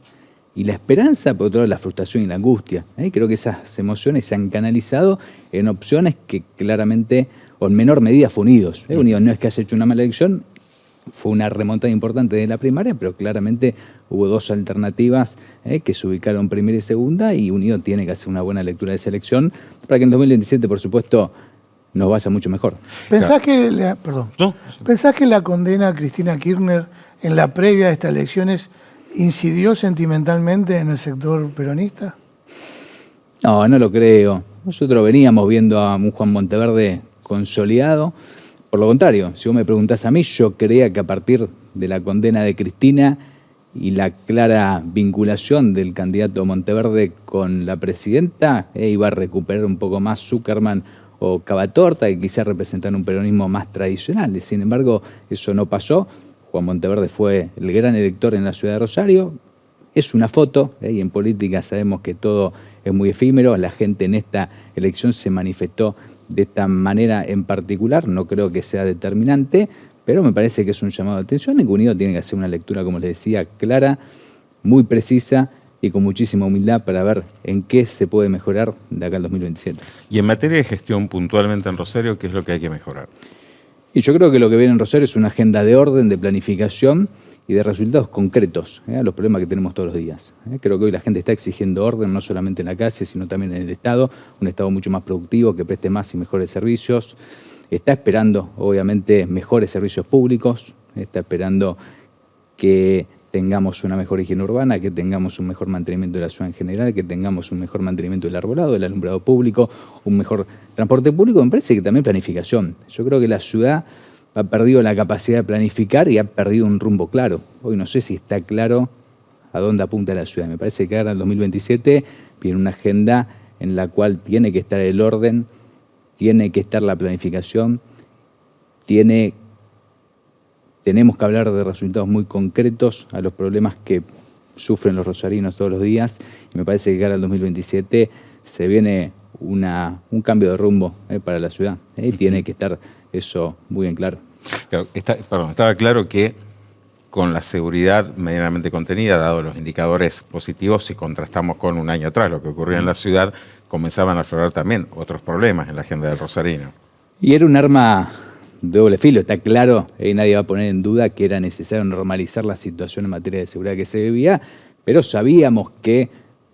S16: y la esperanza, por otro lado la frustración y la angustia. Creo que esas emociones se han canalizado en opciones que claramente, o en menor medida, fue Unidos. Unidos no es que haya hecho una mala elección, fue una remontada importante de la primaria, pero claramente hubo dos alternativas que se ubicaron primera y segunda, y Unidos tiene que hacer una buena lectura de esa elección para que en 2027, por supuesto, nos vaya mucho mejor.
S1: ¿Pensás que la condena a Cristina Kirchner en la previa de estas elecciones incidió sentimentalmente en el sector peronista?
S16: No, no lo creo. Nosotros veníamos viendo a un Juan Monteverde consolidado. Por lo contrario, si vos me preguntás a mí, yo creía que a partir de la condena de Cristina y la clara vinculación del candidato Monteverde con la presidenta, iba a recuperar un poco más Zuckerman o Cavatorta, que quizás representan un peronismo más tradicional. Sin embargo, eso no pasó. Juan Monteverde fue el gran elector en la ciudad de Rosario. Es una foto, y en política sabemos que todo es muy efímero. La gente en esta elección se manifestó de esta manera en particular. No creo que sea determinante, pero me parece que es un llamado de atención y que Unidos tiene que hacer una lectura, como les decía, clara, muy precisa y con muchísima humildad para ver en qué se puede mejorar de acá al 2027.
S2: Y en materia de gestión puntualmente en Rosario, ¿qué es lo que hay que mejorar?
S16: Y yo creo que lo que viene en Rosario es una agenda de orden, de planificación y de resultados concretos a los problemas que tenemos todos los días. Creo que hoy la gente está exigiendo orden, no solamente en la calle, sino también en el Estado, un Estado mucho más productivo, que preste más y mejores servicios. Está esperando, obviamente, mejores servicios públicos, está esperando que tengamos una mejor higiene urbana, que tengamos un mejor mantenimiento de la ciudad en general, que tengamos un mejor mantenimiento del arbolado, del alumbrado público, un mejor transporte público, me parece que también planificación. Yo creo que la ciudad ha perdido la capacidad de planificar y ha perdido un rumbo claro. Hoy no sé si está claro a dónde apunta la ciudad. Me parece que ahora en el 2027 viene una agenda en la cual tiene que estar el orden, tiene que estar la planificación, tenemos que hablar de resultados muy concretos a los problemas que sufren los rosarinos todos los días, y me parece que ahora en el 2027 se viene un cambio de rumbo para la ciudad, y tiene que estar eso muy en claro.
S2: Claro, estaba claro que con la seguridad medianamente contenida, dado los indicadores positivos, si contrastamos con un año atrás lo que ocurría en la ciudad, comenzaban a aflorar también otros problemas en la agenda del rosarino.
S16: Y era un arma de doble filo, está claro, y nadie va a poner en duda que era necesario normalizar la situación en materia de seguridad que se vivía, pero sabíamos que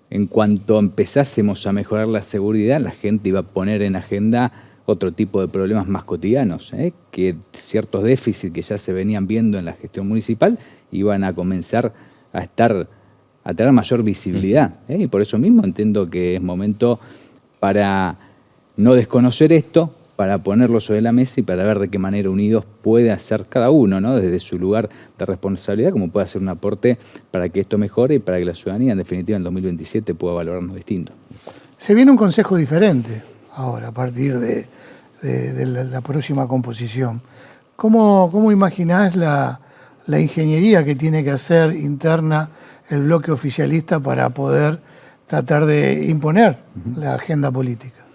S16: en cuanto empezásemos a mejorar la seguridad, la gente iba a poner en agenda otro tipo de problemas más cotidianos, que ciertos déficits que ya se venían viendo en la gestión municipal iban a comenzar a tener mayor visibilidad. Y por eso mismo entiendo que es momento para no desconocer esto, para ponerlo sobre la mesa y para ver de qué manera Unidos puede hacer cada uno, ¿no?, desde su lugar de responsabilidad, como puede hacer un aporte para que esto mejore y para que la ciudadanía, en definitiva, en 2027 pueda valorarnos distinto.
S1: Se viene un consejo diferente ahora, a partir de la próxima composición. ¿Cómo imaginás la ingeniería que tiene que hacer interna el bloque oficialista para poder tratar de imponer la agenda política?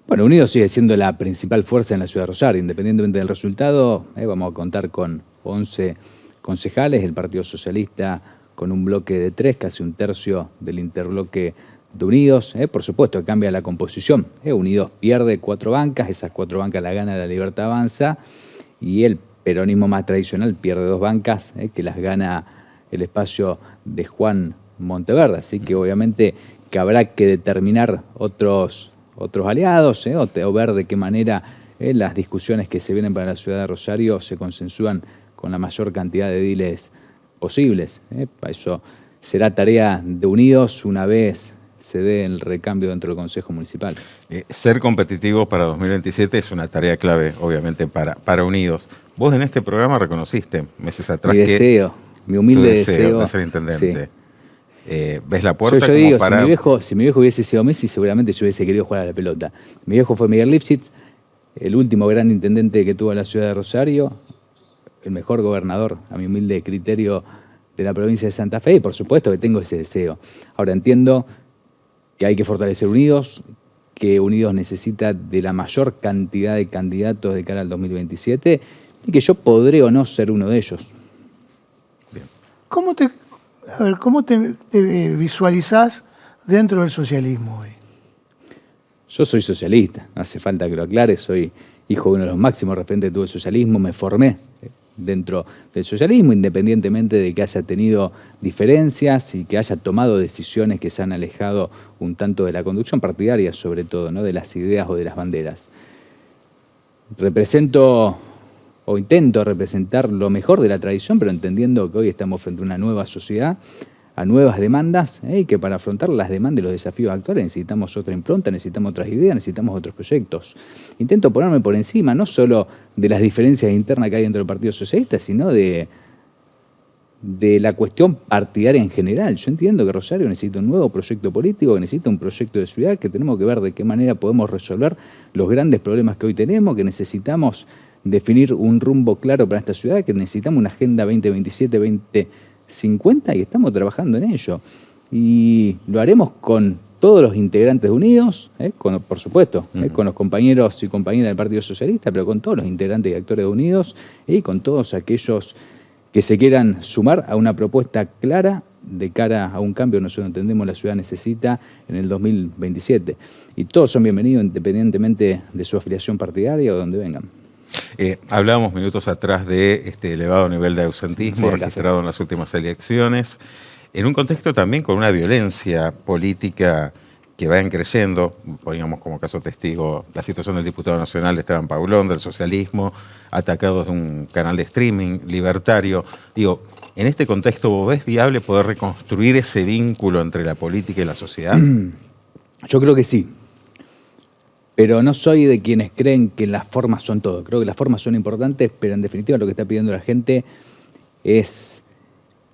S16: Bueno, Unidos sigue siendo la principal fuerza en la ciudad de Rosario. Independientemente del resultado, vamos a contar con 11 concejales, el Partido Socialista con un bloque de 3, casi un tercio del interbloque de Unidos. Por supuesto, cambia la composición. Unidos pierde 4 bancas, esas 4 bancas la gana la Libertad Avanza, y el peronismo más tradicional pierde 2 bancas, que las gana el espacio de Juan Monteverde. Así que obviamente que habrá que determinar otros aliados, o ver de qué manera las discusiones que se vienen para la ciudad de Rosario se consensúan con la mayor cantidad de ediles posibles. Eso será tarea de Unidos una vez se dé el recambio dentro del Consejo Municipal.
S2: Ser competitivo para 2027 es una tarea clave, obviamente, para Unidos. Vos en este programa reconociste meses atrás
S16: mi humilde deseo
S2: de ser intendente.
S16: Sí.
S2: ¿Ves la puerta
S16: yo
S2: como
S16: digo,
S2: para...?
S16: Si mi viejo hubiese sido Messi, seguramente yo hubiese querido jugar a la pelota. Mi viejo fue Miguel Lifshitz, el último gran intendente que tuvo la ciudad de Rosario, el mejor gobernador, a mi humilde criterio, de la provincia de Santa Fe, y por supuesto que tengo ese deseo. Ahora entiendo que hay que fortalecer Unidos, que Unidos necesita de la mayor cantidad de candidatos de cara al 2027, y que yo podré o no ser uno de ellos.
S2: Bien.
S1: ¿Cómo te visualizás dentro del socialismo hoy?
S16: Yo soy socialista, no hace falta que lo aclare, soy hijo de uno de los máximos referentes de todo el socialismo, me formé dentro del socialismo, independientemente de que haya tenido diferencias y que haya tomado decisiones que se han alejado un tanto de la conducción partidaria, sobre todo, ¿no?, de las ideas o de las banderas. Represento o intento representar lo mejor de la tradición, pero entendiendo que hoy estamos frente a una nueva sociedad, a nuevas demandas, y que para afrontar las demandas y los desafíos actuales necesitamos otra impronta, necesitamos otras ideas, necesitamos otros proyectos. Intento ponerme por encima no solo de las diferencias internas que hay dentro del Partido Socialista, sino de de la cuestión partidaria en general. Yo entiendo que Rosario necesita un nuevo proyecto político, que necesita un proyecto de ciudad, que tenemos que ver de qué manera podemos resolver los grandes problemas que hoy tenemos, que necesitamos definir un rumbo claro para esta ciudad, que necesitamos una agenda 2027-2050 y estamos trabajando en ello. Y lo haremos con todos los integrantes de Unidos, por supuesto, con los compañeros y compañeras del Partido Socialista, pero con todos los integrantes y actores de Unidos y con todos aquellos que se quieran sumar a una propuesta clara de cara a un cambio que nosotros entendemos la ciudad necesita en el 2027. Y todos son bienvenidos independientemente de su afiliación partidaria o de donde vengan.
S2: Hablábamos minutos atrás de este elevado nivel de ausentismo registrado en las últimas elecciones, en un contexto también con una violencia política que vayan creciendo. Poníamos como caso testigo la situación del diputado nacional Esteban Paulón, del socialismo, atacados de un canal de streaming libertario. Digo, en este contexto, ¿vos ves viable poder reconstruir ese vínculo entre la política y la sociedad?
S16: Yo creo que sí, pero no soy de quienes creen que las formas son todo. Creo que las formas son importantes, pero en definitiva lo que está pidiendo la gente es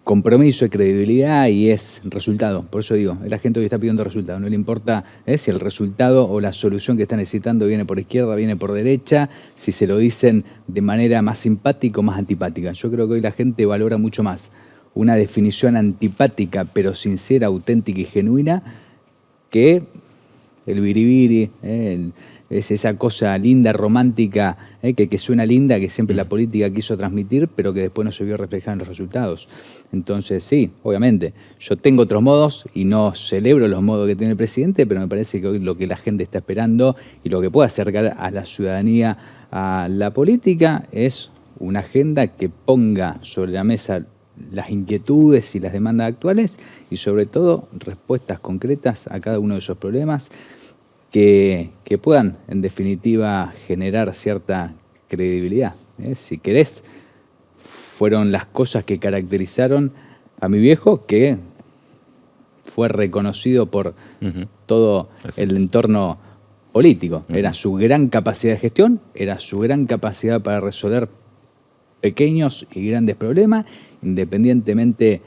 S16: compromiso y credibilidad y es resultado. Por eso digo, la gente hoy está pidiendo resultado. No le importa si el resultado o la solución que está necesitando viene por izquierda, viene por derecha, si se lo dicen de manera más simpática o más antipática. Yo creo que hoy la gente valora mucho más una definición antipática, pero sincera, auténtica y genuina, que el biribiri, es esa cosa linda, romántica, que suena linda, que siempre la política quiso transmitir, pero que después no se vio reflejada en los resultados. Entonces, sí, obviamente, yo tengo otros modos y no celebro los modos que tiene el presidente, pero me parece que hoy lo que la gente está esperando y lo que puede acercar a la ciudadanía a la política es una agenda que ponga sobre la mesa las inquietudes y las demandas actuales y sobre todo respuestas concretas a cada uno de esos problemas que puedan, en definitiva, generar cierta credibilidad. Si querés, fueron las cosas que caracterizaron a mi viejo, que fue reconocido por todo el entorno político. Era su gran capacidad de gestión, era su gran capacidad para resolver pequeños y grandes problemas, independientemente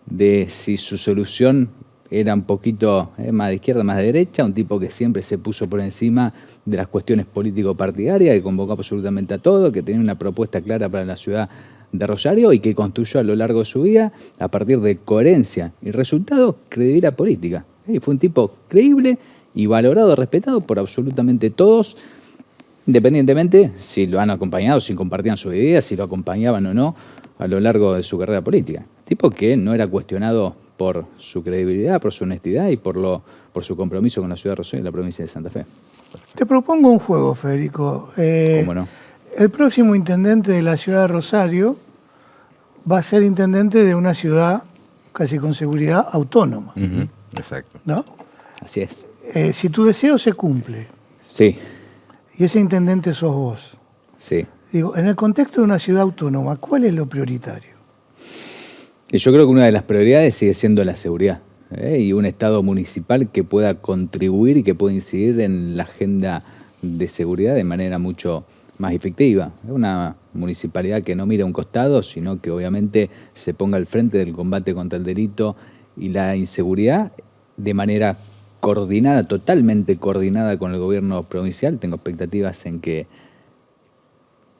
S16: de si su solución era un poquito más de izquierda, más de derecha, un tipo que siempre se puso por encima de las cuestiones político-partidarias, que convocó absolutamente a todo, que tenía una propuesta clara para la ciudad de Rosario y que construyó a lo largo de su vida, a partir de coherencia y resultado, credibilidad política. Y fue un tipo creíble y valorado, respetado por absolutamente todos, independientemente si lo han acompañado, si compartían sus ideas, si lo acompañaban o no a lo largo de su carrera política. Tipo que no era cuestionado por su credibilidad, por su honestidad y por su compromiso con la ciudad de Rosario y la provincia de Santa Fe.
S1: Te propongo un juego, Federico.
S16: ¿Cómo no?
S1: El próximo intendente de la ciudad de Rosario va a ser intendente de una ciudad, casi con seguridad, autónoma.
S2: Exacto.
S1: ¿No?
S16: Así es.
S1: Si tu deseo se cumple,
S16: sí,
S1: y ese intendente sos vos,
S16: sí.
S1: Digo, en el contexto de una ciudad autónoma, ¿cuál es lo prioritario?
S16: Y yo creo que una de las prioridades sigue siendo la seguridad, y un Estado municipal que pueda contribuir y que pueda incidir en la agenda de seguridad de manera mucho más efectiva. Una municipalidad que no mira a un costado, sino que obviamente se ponga al frente del combate contra el delito y la inseguridad de manera coordinada, totalmente coordinada con el gobierno provincial. Tengo expectativas en que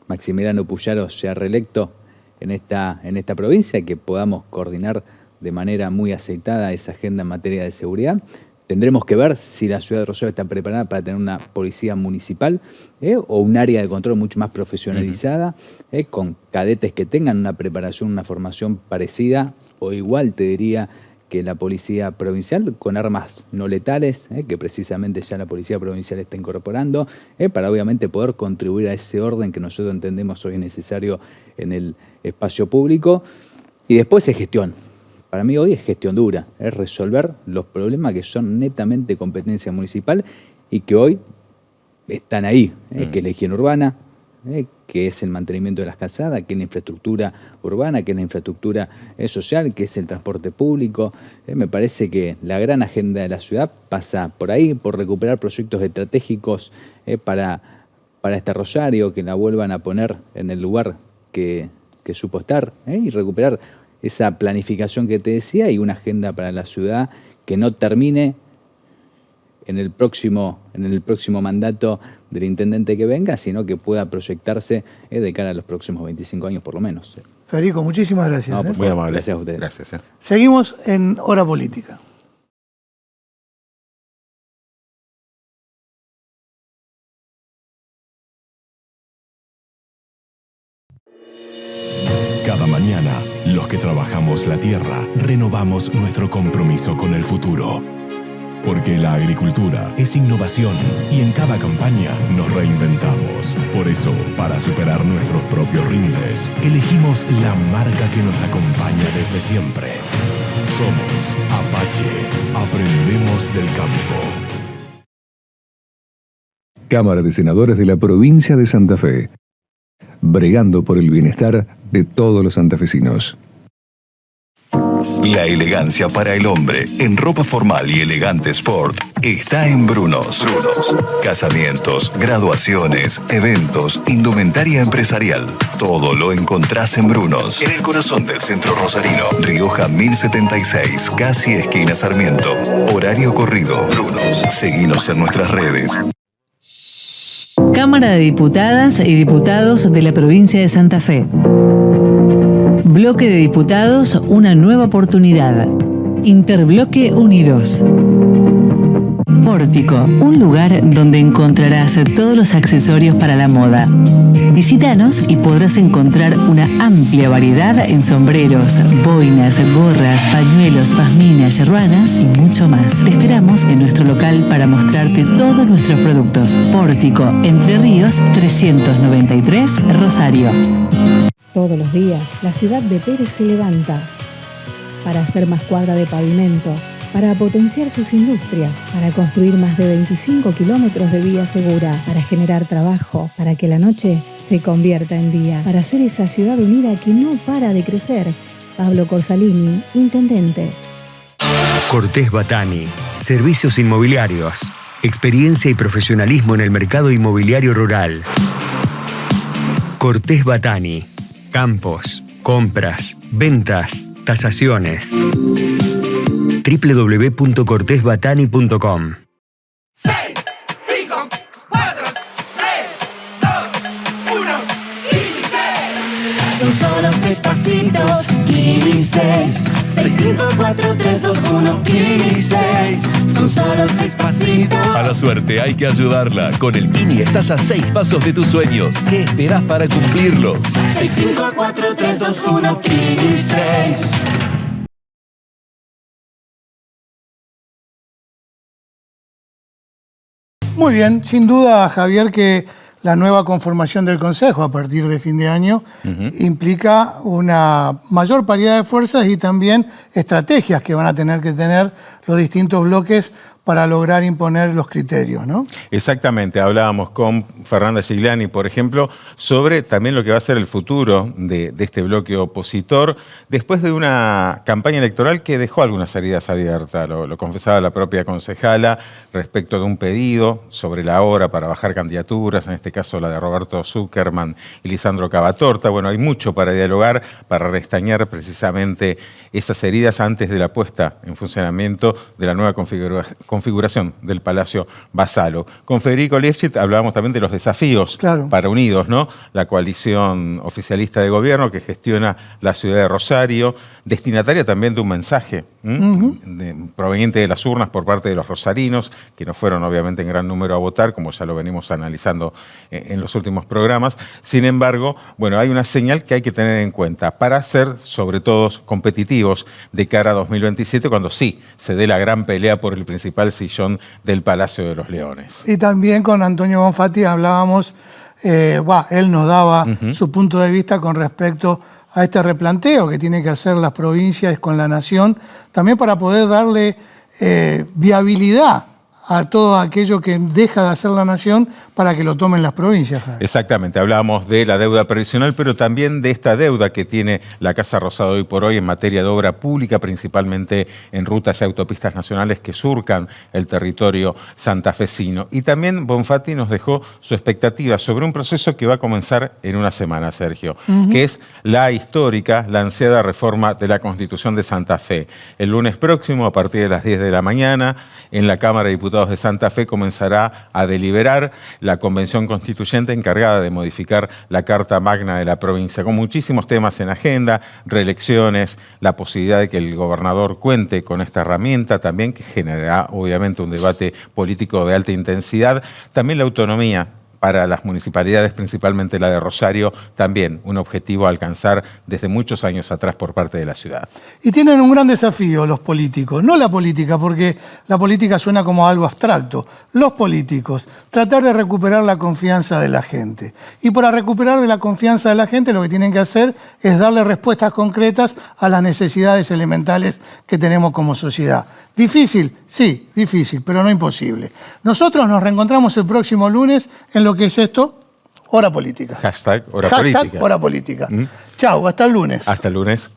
S16: Maximiliano Puyaro sea reelecto en esta provincia y que podamos coordinar de manera muy aceitada esa agenda en materia de seguridad. Tendremos que ver si la ciudad de Rosario está preparada para tener una policía municipal o un área de control mucho más profesionalizada, con cadetes que tengan una preparación, una formación parecida o igual, te diría, que la policía provincial, con armas no letales, que precisamente ya la policía provincial está incorporando, para obviamente poder contribuir a ese orden que nosotros entendemos hoy es necesario en el espacio público. Y después es gestión. Para mí hoy es gestión dura, es resolver los problemas que son netamente competencia municipal y que hoy están ahí, que es la higiene urbana, que es el mantenimiento de las calzadas, que es la infraestructura urbana, que es la infraestructura social, que es el transporte público. Me parece que la gran agenda de la ciudad pasa por ahí, por recuperar proyectos estratégicos para este Rosario, que la vuelvan a poner en el lugar que supo estar, y recuperar esa planificación que te decía y una agenda para la ciudad que no termine en el próximo mandato del intendente que venga, sino que pueda proyectarse de cara a los próximos 25 años por lo menos.
S1: Federico, muchísimas gracias.
S16: No, por
S2: Muy
S16: favor,
S2: amable.
S16: gracias a ustedes.
S2: Gracias.
S1: Seguimos en Hora Política.
S17: Cada mañana, los que trabajamos la tierra, renovamos nuestro compromiso con el futuro. Porque la agricultura es innovación y en cada campaña nos reinventamos. Por eso, para superar nuestros propios rindes, elegimos la marca que nos acompaña desde siempre. Somos Apache. Aprendemos del campo.
S14: Cámara de Senadores de la Provincia de Santa Fe. Bregando por el bienestar de todos los santafesinos.
S18: La elegancia para el hombre en ropa formal y elegante sport está en Brunos. Casamientos, graduaciones, eventos, indumentaria empresarial. Todo lo encontrás en Brunos, en el corazón del centro rosarino. Rioja 1076, casi esquina Sarmiento. Horario corrido. Brunos. Seguinos en nuestras redes.
S4: Cámara de Diputadas y Diputados de la Provincia de Santa Fe. Bloque de Diputados, una nueva oportunidad. Interbloque Unidos. Pórtico, un lugar donde encontrarás todos los accesorios para la moda. Visítanos y podrás encontrar una amplia variedad en sombreros, boinas, gorras, pañuelos, pazminas, ruanas y mucho más. Te esperamos en nuestro local para mostrarte todos nuestros productos. Pórtico, Entre Ríos, 393, Rosario.
S19: Todos los días, la ciudad de Pérez se levanta para hacer más cuadra de pavimento, para potenciar sus industrias, para construir más de 25 kilómetros de vía segura, para generar trabajo, para que la noche se convierta en día, para hacer esa ciudad unida que no para de crecer. Pablo Corsalini, intendente.
S20: Cortés Batani, servicios inmobiliarios, experiencia y profesionalismo en el mercado inmobiliario rural. Cortés Batani, campos, compras, ventas, tasaciones. www.cortesbatani.com.
S8: 6, 5, 4, 3, 2, 1, Kili 6. Son solo 6 pasitos, Kili 6. 6, 5, 4, 3, 2, 1, Kili 6. Son solo 6 pasitos.
S9: A la suerte hay que ayudarla. Con el Kini estás a 6 pasos de tus sueños. ¿Qué esperás para cumplirlos?
S8: 6, 5, 4, 3, 2, 1, Kili 6.
S1: Muy bien, sin duda, Javier, que la nueva conformación del Consejo a partir de fin de año implica una mayor paridad de fuerzas y también estrategias que van a tener que tener los distintos bloques para lograr imponer los criterios, ¿no?
S2: Exactamente, hablábamos con Fernanda Gigliani, por ejemplo, sobre también lo que va a ser el futuro de este bloque opositor, después de una campaña electoral que dejó algunas heridas abiertas, lo confesaba la propia concejala, respecto de un pedido sobre la hora para bajar candidaturas, en este caso la de Roberto Zuckerman y Lisandro Cavatorta. Bueno, hay mucho para dialogar, para restañar precisamente esas heridas antes de la puesta en funcionamiento de la nueva configuración del Palacio Basalo. Con Federico Lefschit hablábamos también de los desafíos para Unidos, ¿no? La coalición oficialista de gobierno que gestiona la ciudad de Rosario, destinataria también de un mensaje proveniente de las urnas por parte de los rosarinos, que no fueron obviamente en gran número a votar, como ya lo venimos analizando en los últimos programas. Sin embargo, bueno, hay una señal que hay que tener en cuenta para ser, sobre todo, competitivos de cara a 2027, cuando sí se dé la gran pelea por el principal sillón del Palacio de los Leones.
S1: Y también con Antonio Bonfatti hablábamos, él nos daba su punto de vista con respecto a este replanteo que tienen que hacer las provincias con la nación, también para poder darle viabilidad a todo aquello que deja de hacer la nación para que lo tomen las provincias.
S2: Exactamente, hablábamos de la deuda previsional, pero también de esta deuda que tiene la Casa Rosada hoy por hoy en materia de obra pública, principalmente en rutas y autopistas nacionales que surcan el territorio santafesino. Y también Bonfatti nos dejó su expectativa sobre un proceso que va a comenzar en una semana, Sergio, que es la histórica, la ansiada reforma de la Constitución de Santa Fe. El lunes próximo, a partir de las 10 de la mañana, en la Cámara de Diputados de Santa Fe comenzará a deliberar la Convención Constituyente encargada de modificar la Carta Magna de la provincia, con muchísimos temas en agenda, reelecciones, la posibilidad de que el gobernador cuente con esta herramienta también, que generará obviamente un debate político de alta intensidad, también la autonomía para las municipalidades, principalmente la de Rosario, también un objetivo a alcanzar desde muchos años atrás por parte de la ciudad.
S1: Y tienen un gran desafío los políticos, no la política, porque la política suena como algo abstracto. Los políticos, tratar de recuperar la confianza de la gente. Y para recuperar la confianza de la gente lo que tienen que hacer es darle respuestas concretas a las necesidades elementales que tenemos como sociedad. ¿Difícil? Sí, difícil, pero no imposible. Nosotros nos reencontramos el próximo lunes en lo que es esto, Hora Política.
S2: Hashtag Hora Política.
S1: Hora Política. Chau, hasta el lunes.
S2: Hasta el lunes.